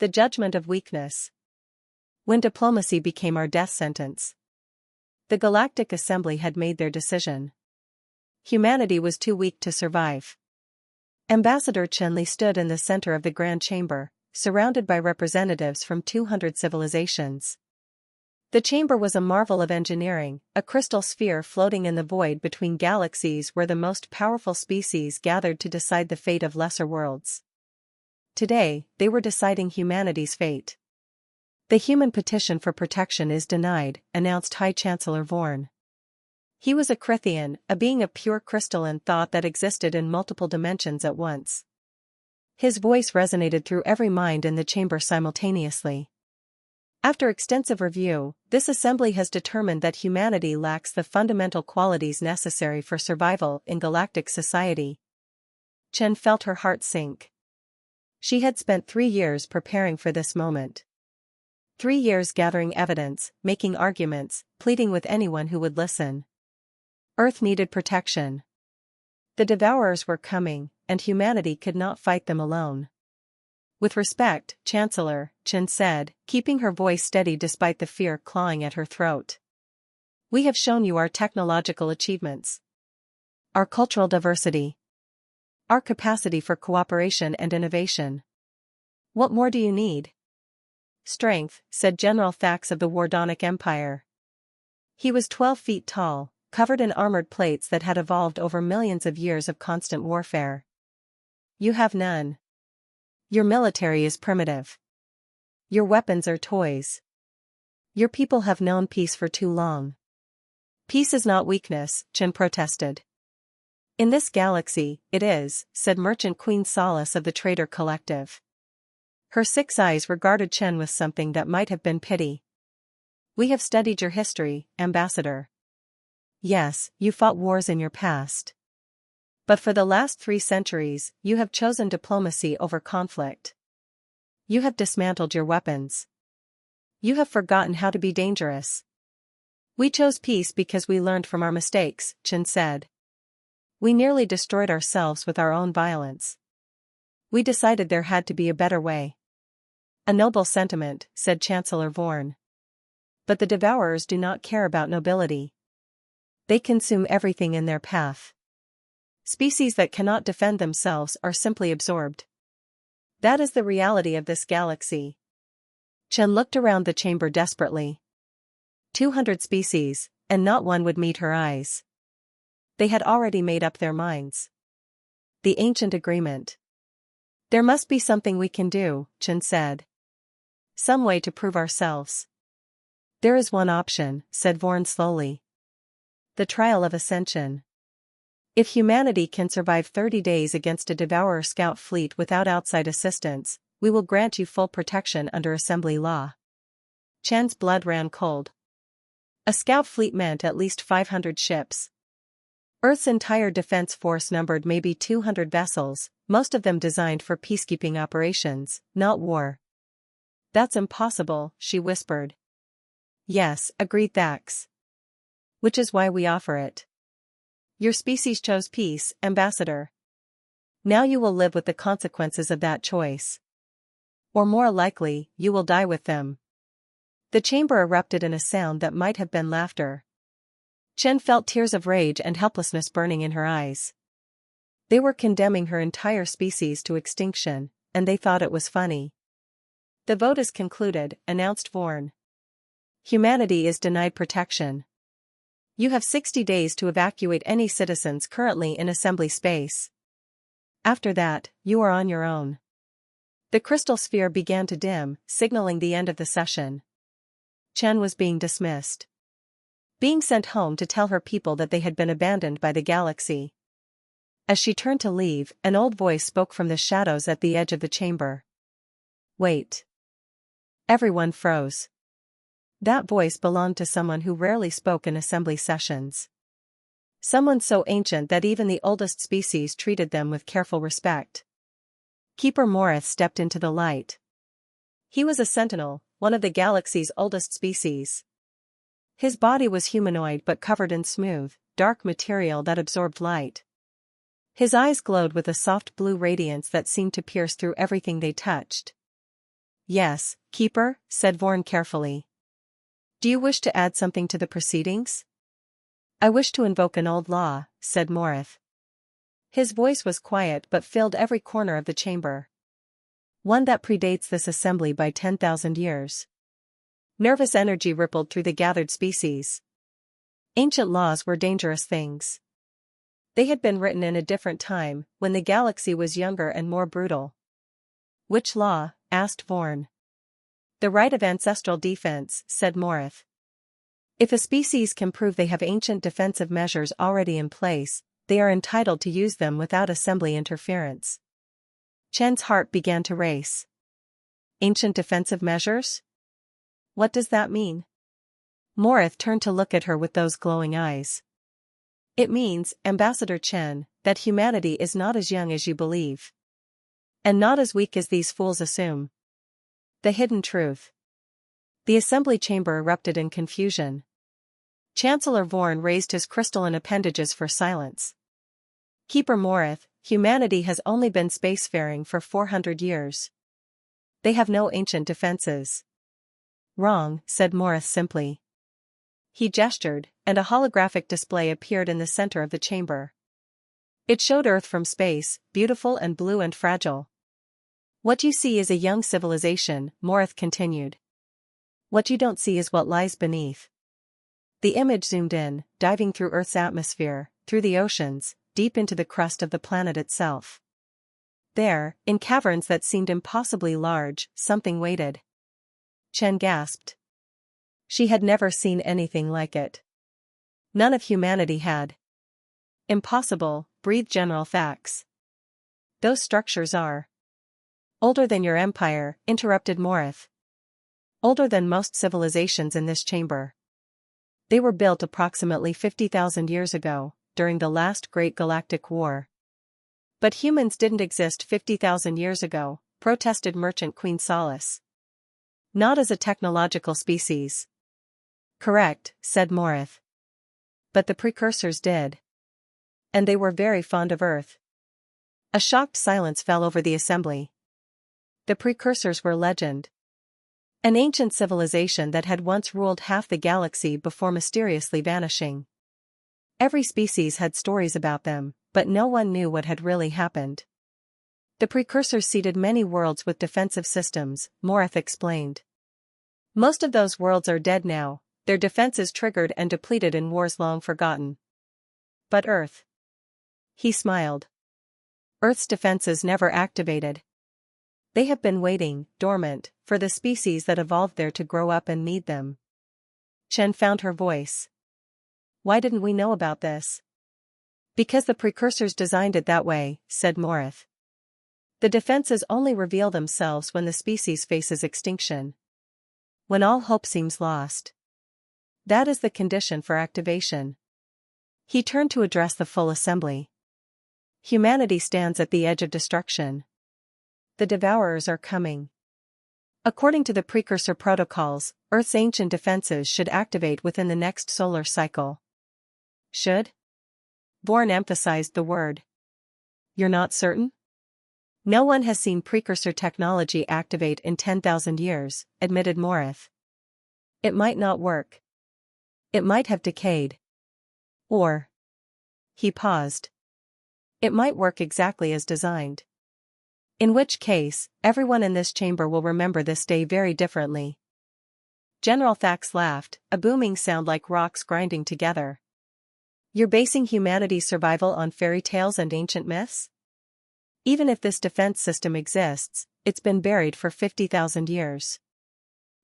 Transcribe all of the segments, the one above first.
The judgment of weakness. When diplomacy became our death sentence. The Galactic Assembly had made their decision. Humanity was too weak to survive. Ambassador Chen stood in the center of the Grand Chamber, surrounded by representatives from 200 civilizations. The chamber was a marvel of engineering, a crystal sphere floating in the void between galaxies where the most powerful species gathered to decide the fate of lesser worlds. Today, they were deciding humanity's fate. The human petition for protection is denied, announced High Chancellor Vorn. He was a Crithian, a being of pure crystalline thought that existed in multiple dimensions at once. His voice resonated through every mind in the chamber simultaneously. After extensive review, this assembly has determined that humanity lacks the fundamental qualities necessary for survival in galactic society. Chen felt her heart sink. She had spent 3 years preparing for this moment. 3 years gathering evidence, making arguments, pleading with anyone who would listen. Earth needed protection. The Devourers were coming, and humanity could not fight them alone. With respect, Chancellor, Chen said, keeping her voice steady despite the fear clawing at her throat. We have shown you our technological achievements, our cultural diversity, our capacity for cooperation and innovation. What more do you need? Strength, said General Thax of the Wardonic Empire. He was 12 feet tall, covered in armored plates that had evolved over millions of years of constant warfare. You have none. Your military is primitive. Your weapons are toys. Your people have known peace for too long. Peace is not weakness, Chen protested. In this galaxy, it is, said Merchant Queen Solace of the Trader Collective. Her 6 eyes regarded Chen with something that might have been pity. We have studied your history, Ambassador. Yes, you fought wars in your past. But for the last 3 centuries, you have chosen diplomacy over conflict. You have dismantled your weapons. You have forgotten how to be dangerous. We chose peace because we learned from our mistakes, Chen said. We nearly destroyed ourselves with our own violence. We decided there had to be a better way. A noble sentiment, said Chancellor Vorn. But the Devourers do not care about nobility. They consume everything in their path. Species that cannot defend themselves are simply absorbed. That is the reality of this galaxy. Chen looked around the chamber desperately. 200 species, and not one would meet her eyes. They had already made up their minds. The ancient agreement. There must be something we can do, Chen said. Some way to prove ourselves. There is one option, said Vorn slowly. The trial of ascension. If humanity can survive 30 days against a Devourer scout fleet without outside assistance, we will grant you full protection under assembly law. Chen's blood ran cold. A scout fleet meant at least 500 ships. Earth's entire defense force numbered maybe 200 vessels, most of them designed for peacekeeping operations, not war. That's impossible, she whispered. Yes, agreed Thax. Which is why we offer it. Your species chose peace, Ambassador. Now you will live with the consequences of that choice. Or more likely, you will die with them. The chamber erupted in a sound that might have been laughter. Chen felt tears of rage and helplessness burning in her eyes. They were condemning her entire species to extinction, and they thought it was funny. The vote is concluded, announced Vorn. Humanity is denied protection. You have 60 days to evacuate any citizens currently in assembly space. After that, you are on your own. The crystal sphere began to dim, signaling the end of the session. Chen was being dismissed. Being sent home to tell her people that they had been abandoned by the galaxy. As she turned to leave, an old voice spoke from the shadows at the edge of the chamber. Wait. Everyone froze. That voice belonged to someone who rarely spoke in assembly sessions. Someone so ancient that even the oldest species treated them with careful respect. Keeper Morith stepped into the light. He was a sentinel, one of the galaxy's oldest species. His body was humanoid but covered in smooth, dark material that absorbed light. His eyes glowed with a soft blue radiance that seemed to pierce through everything they touched. Yes, Keeper, said Vorn carefully. Do you wish to add something to the proceedings? I wish to invoke an old law, said Morith. His voice was quiet but filled every corner of the chamber. One that predates this assembly by 10,000 years. Nervous energy rippled through the gathered species. Ancient laws were dangerous things. They had been written in a different time, when the galaxy was younger and more brutal. Which law? Asked Vorn. The right of ancestral defense, said Morith. If a species can prove they have ancient defensive measures already in place, they are entitled to use them without assembly interference. Chen's heart began to race. Ancient defensive measures? What does that mean? Morith turned to look at her with those glowing eyes. It means, Ambassador Chen, that humanity is not as young as you believe. And not as weak as these fools assume. The hidden truth. The assembly chamber erupted in confusion. Chancellor Vorn raised his crystalline appendages for silence. Keeper Morith, humanity has only been spacefaring for 400 years. They have no ancient defenses. Wrong, said Morith simply. He gestured, and a holographic display appeared in the center of the chamber. It showed Earth from space, beautiful and blue and fragile. What you see is a young civilization, Morith continued. What you don't see is what lies beneath. The image zoomed in, diving through Earth's atmosphere, through the oceans, deep into the crust of the planet itself. There, in caverns that seemed impossibly large, something waited. Chen gasped. She had never seen anything like it. None of humanity had. Impossible, breathed General Thax. Those structures are older than your empire, interrupted Morith. Older than most civilizations in this chamber. They were built approximately 50,000 years ago, during the last Great Galactic War. But humans didn't exist 50,000 years ago, protested Merchant Queen Solace. Not as a technological species. Correct, said Morith. But the precursors did. And they were very fond of Earth. A shocked silence fell over the assembly. The precursors were legend. An ancient civilization that had once ruled half the galaxy before mysteriously vanishing. Every species had stories about them, but no one knew what had really happened. The precursors seeded many worlds with defensive systems, Morith explained. Most of those worlds are dead now, their defenses triggered and depleted in wars long forgotten. But Earth. He smiled. Earth's defenses never activated. They have been waiting, dormant, for the species that evolved there to grow up and need them. Chen found her voice. Why didn't we know about this? Because the precursors designed it that way, said Morith. The defenses only reveal themselves when the species faces extinction. When all hope seems lost. That is the condition for activation. He turned to address the full assembly. Humanity stands at the edge of destruction. The devourers are coming. According to the precursor protocols, Earth's ancient defenses should activate within the next solar cycle. Should? Vorn emphasized the word. You're not certain? No one has seen precursor technology activate in 10,000 years, admitted Morith. It might not work. It might have decayed. Or. He paused. It might work exactly as designed. In which case, everyone in this chamber will remember this day very differently. General Thax laughed, a booming sound like rocks grinding together. You're basing humanity's survival on fairy tales and ancient myths? Even if this defense system exists, it's been buried for 50,000 years.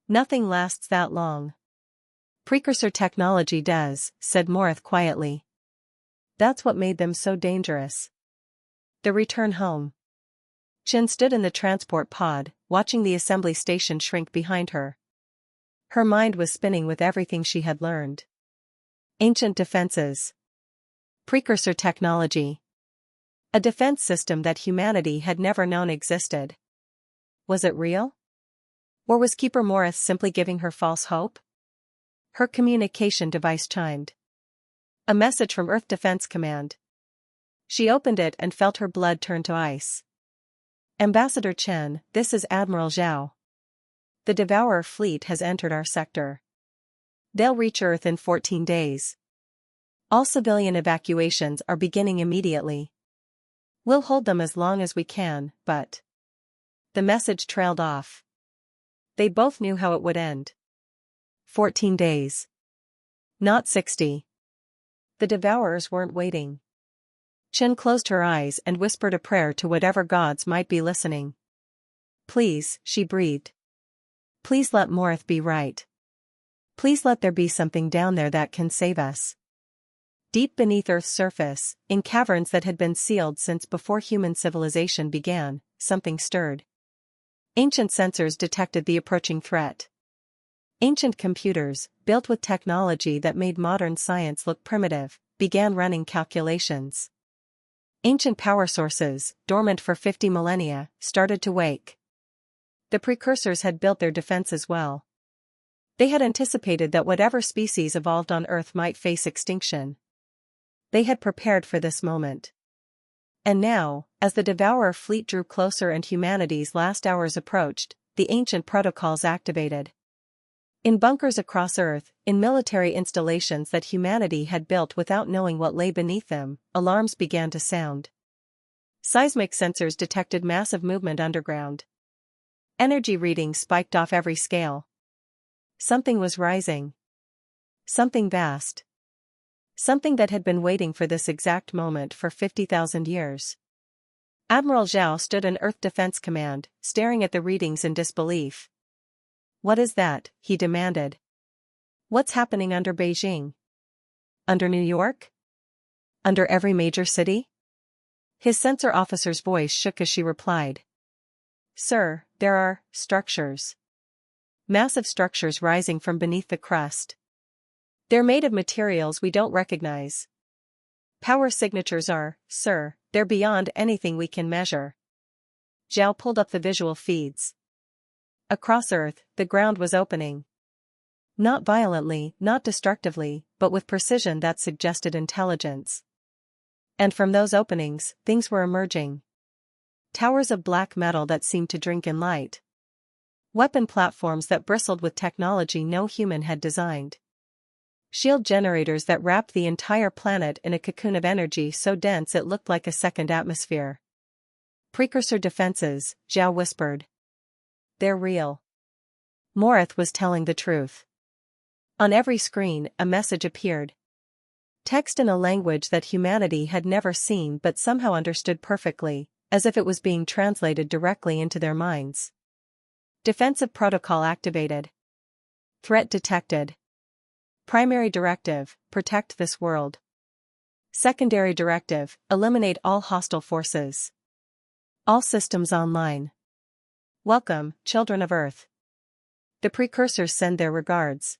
Nothing lasts that long. Precursor technology does, said Morith quietly. That's what made them so dangerous. The return home. Chen stood in the transport pod, watching the assembly station shrink behind her. Her mind was spinning with everything she had learned. Ancient defenses. Precursor technology. A defense system that humanity had never known existed. Was it real? Or was Keeper Morith simply giving her false hope? Her communication device chimed. A message from Earth Defense Command. She opened it and felt her blood turn to ice. Ambassador Chen, this is Admiral Zhao. The Devourer fleet has entered our sector. They'll reach Earth in 14 days. All civilian evacuations are beginning immediately. We'll hold them as long as we can, but... The message trailed off. They both knew how it would end. 14 days. Not 60. The Devourers weren't waiting. Chen closed her eyes and whispered a prayer to whatever gods might be listening. Please, she breathed. Please let Morith be right. Please let there be something down there that can save us. Deep beneath Earth's surface, in caverns that had been sealed since before human civilization began, something stirred. Ancient sensors detected the approaching threat. Ancient computers, built with technology that made modern science look primitive, began running calculations. Ancient power sources, dormant for 50 millennia, started to wake. The precursors had built their defenses well. They had anticipated that whatever species evolved on Earth might face extinction. They had prepared for this moment. And now, as the Devourer fleet drew closer and humanity's last hours approached, the ancient protocols activated. In bunkers across Earth, in military installations that humanity had built without knowing what lay beneath them, alarms began to sound. Seismic sensors detected massive movement underground. Energy readings spiked off every scale. Something was rising. Something vast. Something that had been waiting for this exact moment for 50,000 years. Admiral Zhao stood in Earth Defense Command, staring at the readings in disbelief. What is that? He demanded. What's happening under Beijing? Under New York? Under every major city? His sensor officer's voice shook as she replied. Sir, there are structures. Massive structures rising from beneath the crust. They're made of materials we don't recognize. Power signatures are, sir, they're beyond anything we can measure. Zhao pulled up the visual feeds. Across Earth, the ground was opening. Not violently, not destructively, but with precision that suggested intelligence. And from those openings, things were emerging. Towers of black metal that seemed to drink in light. Weapon platforms that bristled with technology no human had designed. Shield generators that wrapped the entire planet in a cocoon of energy so dense it looked like a second atmosphere. Precursor defenses, Zhao whispered. They're real. Morith was telling the truth. On every screen, a message appeared. Text in a language that humanity had never seen but somehow understood perfectly, as if it was being translated directly into their minds. Defensive protocol activated. Threat detected. Primary directive, protect this world. Secondary directive, eliminate all hostile forces. All systems online. Welcome, children of Earth. The precursors send their regards.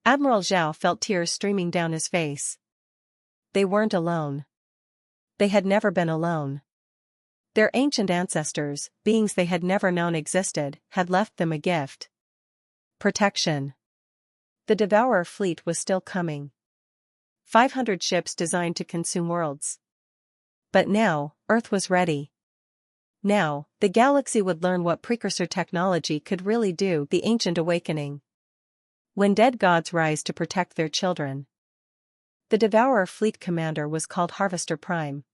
Admiral Zhao felt tears streaming down his face. They weren't alone. They had never been alone. Their ancient ancestors, beings they had never known existed, had left them a gift. Protection. The Devourer fleet was still coming. 500 ships designed to consume worlds. But now, Earth was ready. Now, the galaxy would learn what precursor technology could really do, the ancient awakening. When dead gods rise to protect their children. The Devourer fleet commander was called Harvester Prime.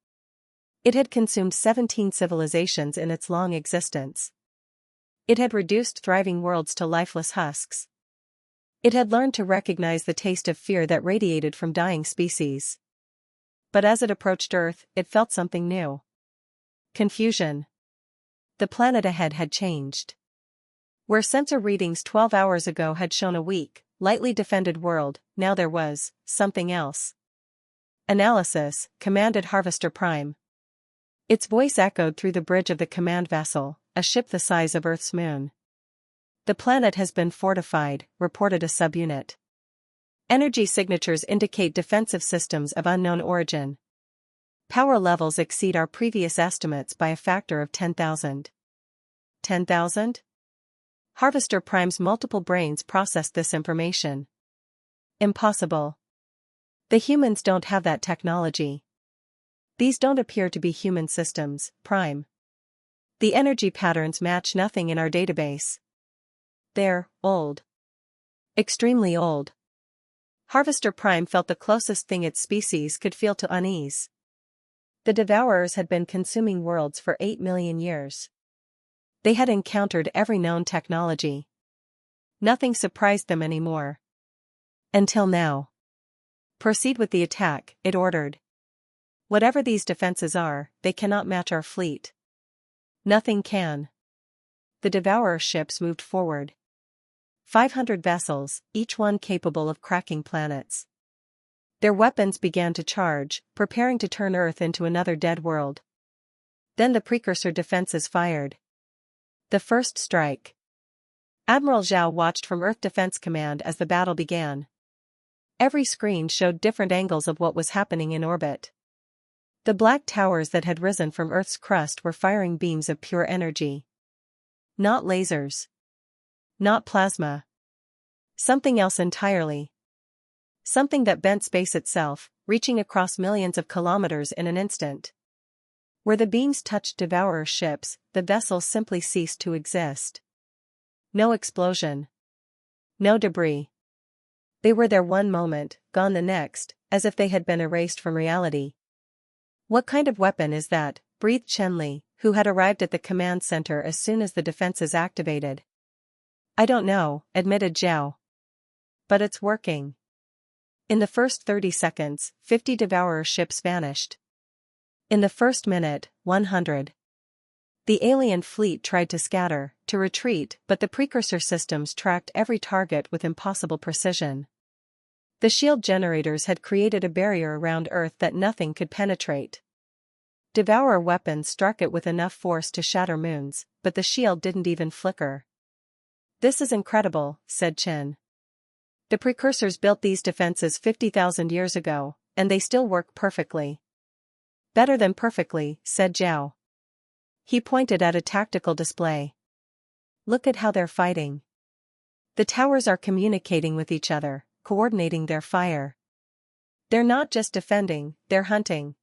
It had consumed 17 civilizations in its long existence. It had reduced thriving worlds to lifeless husks. It had learned to recognize the taste of fear that radiated from dying species. But as it approached Earth, it felt something new. Confusion. The planet ahead had changed. Where sensor readings 12 hours ago had shown a weak, lightly defended world, now there was something else. Analysis, commanded Harvester Prime. Its voice echoed through the bridge of the command vessel, a ship the size of Earth's moon. The planet has been fortified, reported a subunit. Energy signatures indicate defensive systems of unknown origin. Power levels exceed our previous estimates by a factor of 10,000. 10,000? Harvester Prime's multiple brains processed this information. Impossible. The humans don't have that technology. These don't appear to be human systems, Prime. The energy patterns match nothing in our database. They're old. Extremely old. Harvester Prime felt the closest thing its species could feel to unease. The Devourers had been consuming worlds for 8 million years. They had encountered every known technology. Nothing surprised them anymore. Until now. Proceed with the attack, it ordered. Whatever these defenses are, they cannot match our fleet. Nothing can. The Devourer ships moved forward. 500 vessels, each one capable of cracking planets. Their weapons began to charge, preparing to turn Earth into another dead world. Then the precursor defenses fired. The first strike. Admiral Zhao watched from Earth Defense Command as the battle began. Every screen showed different angles of what was happening in orbit. The black towers that had risen from Earth's crust were firing beams of pure energy. Not lasers. Not plasma. Something else entirely. Something that bent space itself, reaching across millions of kilometers in an instant. Where the beams touched Devourer ships, the vessels simply ceased to exist. No explosion. No debris. They were there one moment, gone the next, as if they had been erased from reality. What kind of weapon is that? Breathed Chen Li, who had arrived at the command center as soon as the defenses activated. I don't know, admitted Zhao. But it's working. In the first 30 seconds, 50 Devourer ships vanished. In the first minute, 100. The alien fleet tried to scatter, to retreat, but the precursor systems tracked every target with impossible precision. The shield generators had created a barrier around Earth that nothing could penetrate. Devourer weapons struck it with enough force to shatter moons, but the shield didn't even flicker. This is incredible, said Chen. The precursors built these defenses 50,000 years ago, and they still work perfectly. Better than perfectly, said Zhao. He pointed at a tactical display. Look at how they're fighting. The towers are communicating with each other, coordinating their fire. They're not just defending, they're hunting.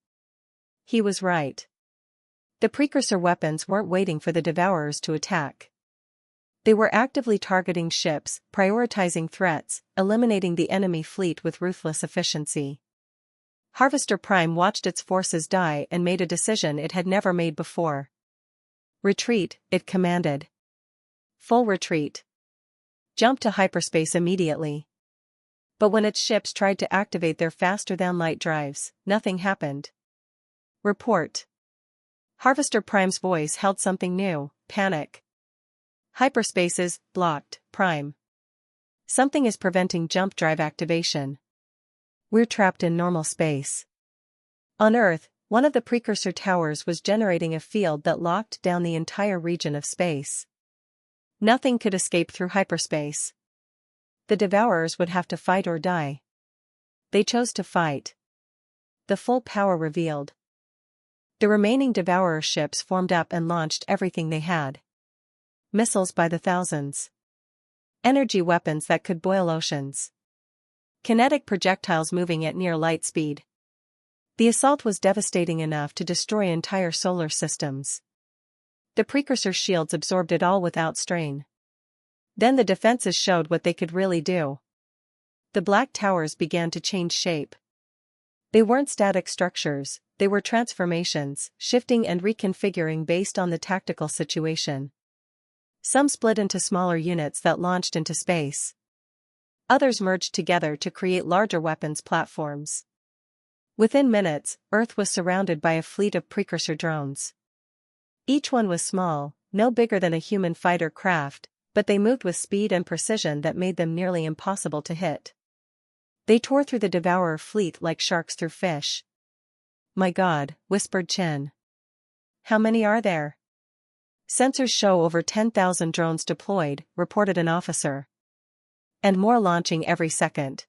He was right. The precursor weapons weren't waiting for the Devourers to attack. They were actively targeting ships, prioritizing threats, eliminating the enemy fleet with ruthless efficiency. Harvester Prime watched its forces die and made a decision it had never made before. Retreat, it commanded. Full retreat. Jump to hyperspace immediately. But when its ships tried to activate their faster-than-light drives, nothing happened. Report. Harvester Prime's voice held something new, panic. Hyperspaces, blocked, Prime. Something is preventing jump drive activation. We're trapped in normal space. On Earth, one of the precursor towers was generating a field that locked down the entire region of space. Nothing could escape through hyperspace. The Devourers would have to fight or die. They chose to fight. The full power revealed. The remaining Devourer ships formed up and launched everything they had. Missiles by the thousands. Energy weapons that could boil oceans. Kinetic projectiles moving at near light speed. The assault was devastating enough to destroy entire solar systems. The precursor shields absorbed it all without strain. Then the defenses showed what they could really do. The black towers began to change shape. They weren't static structures, they were transformations, shifting and reconfiguring based on the tactical situation. Some split into smaller units that launched into space. Others merged together to create larger weapons platforms. Within minutes, Earth was surrounded by a fleet of precursor drones. Each one was small, no bigger than a human fighter craft, but they moved with speed and precision that made them nearly impossible to hit. They tore through the Devourer fleet like sharks through fish. My God, whispered Chen. How many are there? Sensors show over 10,000 drones deployed, reported an officer. And more launching every second.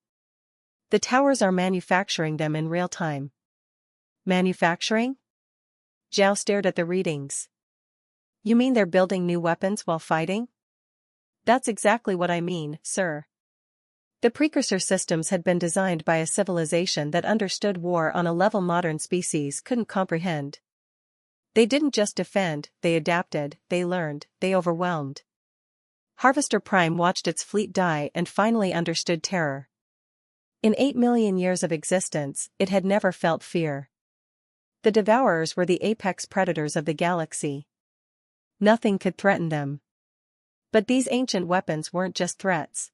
The towers are manufacturing them in real time. Manufacturing? Zhao stared at the readings. You mean they're building new weapons while fighting? That's exactly what I mean, sir. The precursor systems had been designed by a civilization that understood war on a level modern species couldn't comprehend. They didn't just defend, they adapted, they learned, they overwhelmed. Harvester Prime watched its fleet die and finally understood terror. In 8 million years of existence, it had never felt fear. The Devourers were the apex predators of the galaxy. Nothing could threaten them. But these ancient weapons weren't just threats.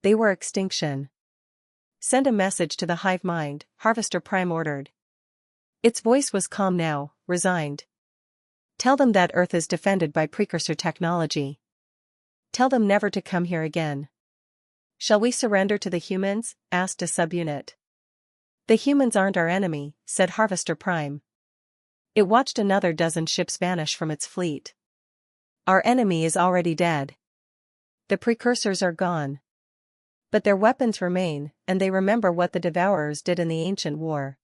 They were extinction. Send a message to the hive mind, Harvester Prime ordered. Its voice was calm now, resigned. Tell them that Earth is defended by precursor technology. Tell them never to come here again. Shall we surrender to the humans? Asked a subunit. The humans aren't our enemy, said Harvester Prime. It watched another dozen ships vanish from its fleet. Our enemy is already dead. The precursors are gone. But their weapons remain, and they remember what the Devourers did in the ancient war.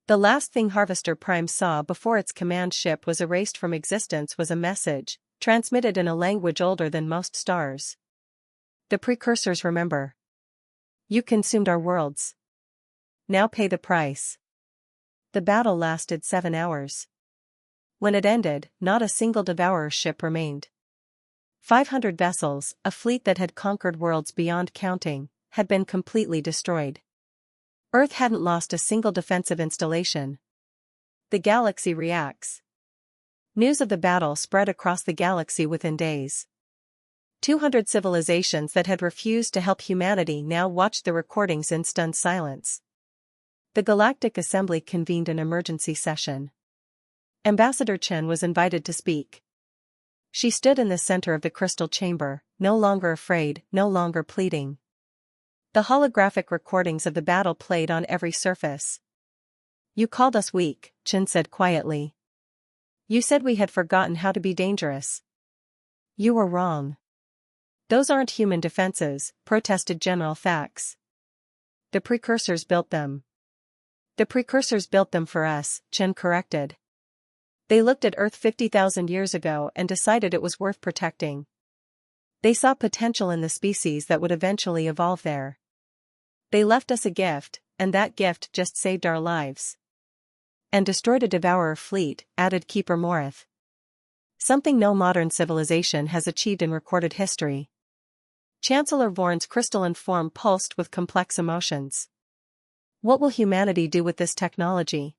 The last thing Harvester Prime saw before its command ship was erased from existence was a message, transmitted in a language older than most stars. The precursors remember. You consumed our worlds. Now pay the price. The battle lasted 7 hours. When it ended, not a single Devourer ship remained. 500 vessels, a fleet that had conquered worlds beyond counting, had been completely destroyed. Earth hadn't lost a single defensive installation. The galaxy reacts. News of the battle spread across the galaxy within days. 200 civilizations that had refused to help humanity now watched the recordings in stunned silence. The Galactic Assembly convened an emergency session. Ambassador Chen was invited to speak. She stood in the center of the crystal chamber, no longer afraid, no longer pleading. The holographic recordings of the battle played on every surface. You called us weak, Chen said quietly. You said we had forgotten how to be dangerous. You were wrong. Those aren't human defenses, protested General Thax. The precursors built them. The precursors built them for us, Chen corrected. They looked at Earth 50,000 years ago and decided it was worth protecting. They saw potential in the species that would eventually evolve there. They left us a gift, and that gift just saved our lives. And destroyed a Devourer fleet, added Keeper Morith. Something no modern civilization has achieved in recorded history. Chancellor Vorn's crystalline form pulsed with complex emotions. What will humanity do with this technology?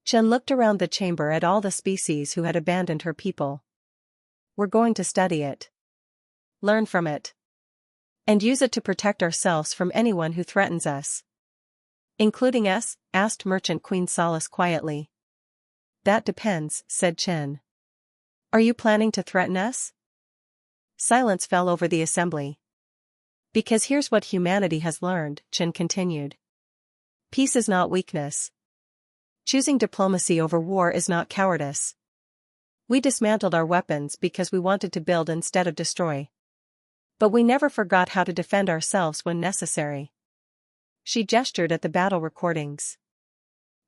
Chen looked around the chamber at all the species who had abandoned her people. We're going to study it. Learn from it. And use it to protect ourselves from anyone who threatens us. Including us? Asked Merchant Queen Solace quietly. That depends, said Chen. Are you planning to threaten us? Silence fell over the assembly. Because here's what humanity has learned, Chen continued. Peace is not weakness. Choosing diplomacy over war is not cowardice. We dismantled our weapons because we wanted to build instead of destroy. But we never forgot how to defend ourselves when necessary. She gestured at the battle recordings.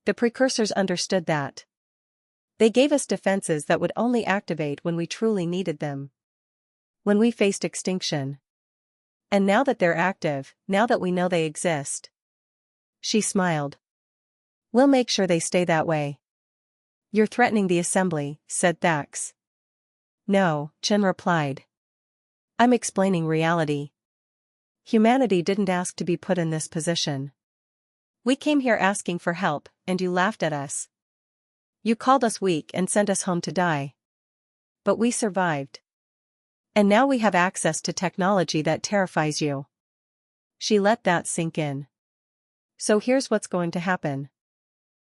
The precursors understood that. They gave us defenses that would only activate when we truly needed them. When we faced extinction. And now that they're active, now that we know they exist. She smiled. We'll make sure they stay that way. You're threatening the assembly, said Thax. No, Chen replied. I'm explaining reality. Humanity didn't ask to be put in this position. We came here asking for help, and you laughed at us. You called us weak and sent us home to die. But we survived. And now we have access to technology that terrifies you. She let that sink in. So here's what's going to happen.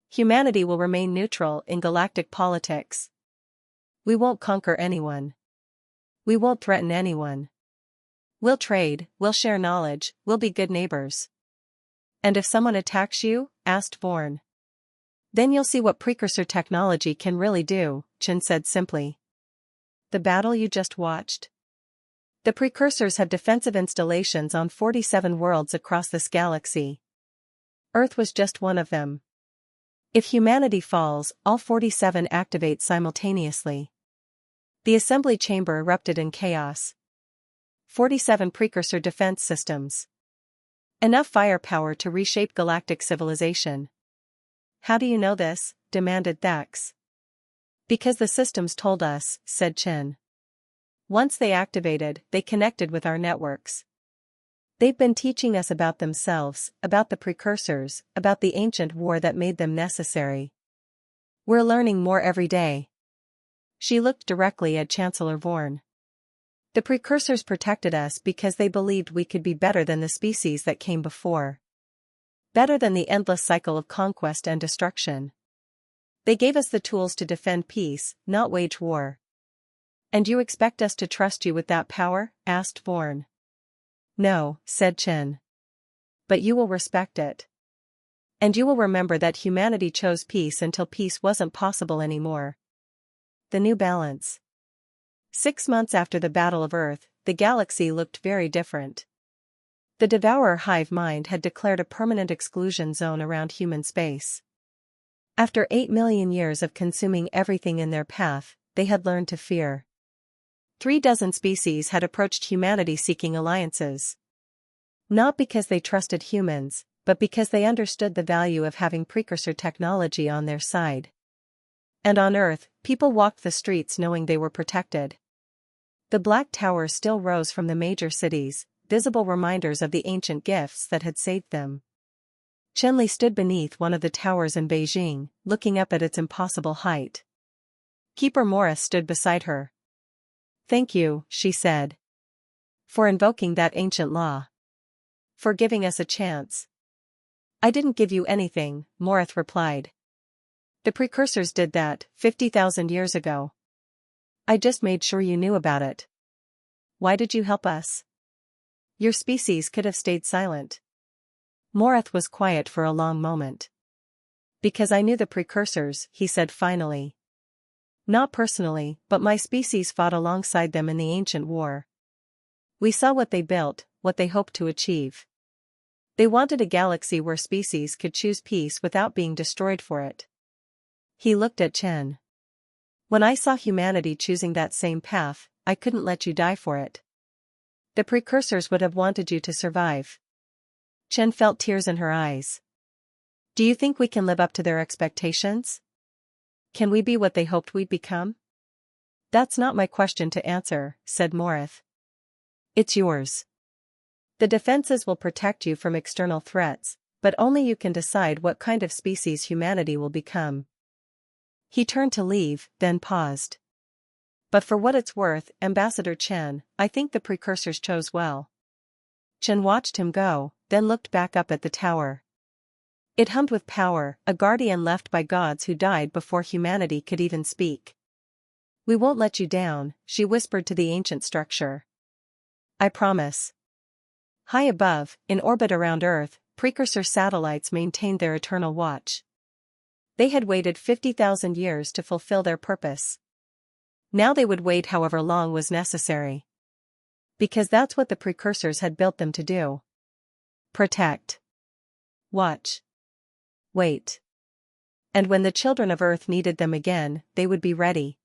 Humanity will remain neutral in galactic politics. We won't conquer anyone. We won't threaten anyone. We'll trade, we'll share knowledge, we'll be good neighbors. And if someone attacks you? Asked Vorn. Then you'll see what precursor technology can really do, Chen said simply. The battle you just watched? The precursors have defensive installations on 47 worlds across this galaxy. Earth was just one of them. If humanity falls, all 47 activate simultaneously. The assembly chamber erupted in chaos. 47 precursor defense systems. Enough firepower to reshape galactic civilization. How do you know this? Demanded Thax. Because the systems told us, said Chen. Once they activated, they connected with our networks. They've been teaching us about themselves, about the precursors, about the ancient war that made them necessary. We're learning more every day. She looked directly at Chancellor Vorn. The precursors protected us because they believed we could be better than the species that came before. Better than the endless cycle of conquest and destruction. They gave us the tools to defend peace, not wage war. And you expect us to trust you with that power? Asked Vorn. No, said Chen. But you will respect it. And you will remember that humanity chose peace until peace wasn't possible anymore. The new balance. 6 months after the Battle of Earth, the galaxy looked very different. The Devourer hive mind had declared a permanent exclusion zone around human space. After 8 million years of consuming everything in their path, they had learned to fear. 3 dozen species had approached humanity seeking alliances. Not because they trusted humans, but because they understood the value of having precursor technology on their side. And on Earth, people walked the streets knowing they were protected. The black towers still rose from the major cities, visible reminders of the ancient gifts that had saved them. Chenli stood beneath one of the towers in Beijing, looking up at its impossible height. Keeper Morris stood beside her. Thank you, she said. For invoking that ancient law. For giving us a chance. I didn't give you anything, Morith replied. The precursors did that, 50,000 years ago. I just made sure you knew about it. Why did you help us? Your species could have stayed silent. Morith was quiet for a long moment. Because I knew the precursors, he said finally. Not personally, but my species fought alongside them in the ancient war. We saw what they built, what they hoped to achieve. They wanted a galaxy where species could choose peace without being destroyed for it. He looked at Chen. When I saw humanity choosing that same path, I couldn't let you die for it. The precursors would have wanted you to survive. Chen felt tears in her eyes. Do you think we can live up to their expectations? Can we be what they hoped we'd become? That's not my question to answer, said Morith. It's yours. The defenses will protect you from external threats, but only you can decide what kind of species humanity will become. He turned to leave, then paused. But for what it's worth, Ambassador Chen, I think the precursors chose well. Chen watched him go, then looked back up at the tower. It hummed with power, a guardian left by gods who died before humanity could even speak. We won't let you down, she whispered to the ancient structure. I promise. High above, in orbit around Earth, precursor satellites maintained their eternal watch. They had waited 50,000 years to fulfill their purpose. Now they would wait however long was necessary. Because that's what the precursors had built them to do. Protect. Watch. Wait. And when the children of Earth needed them again, they would be ready.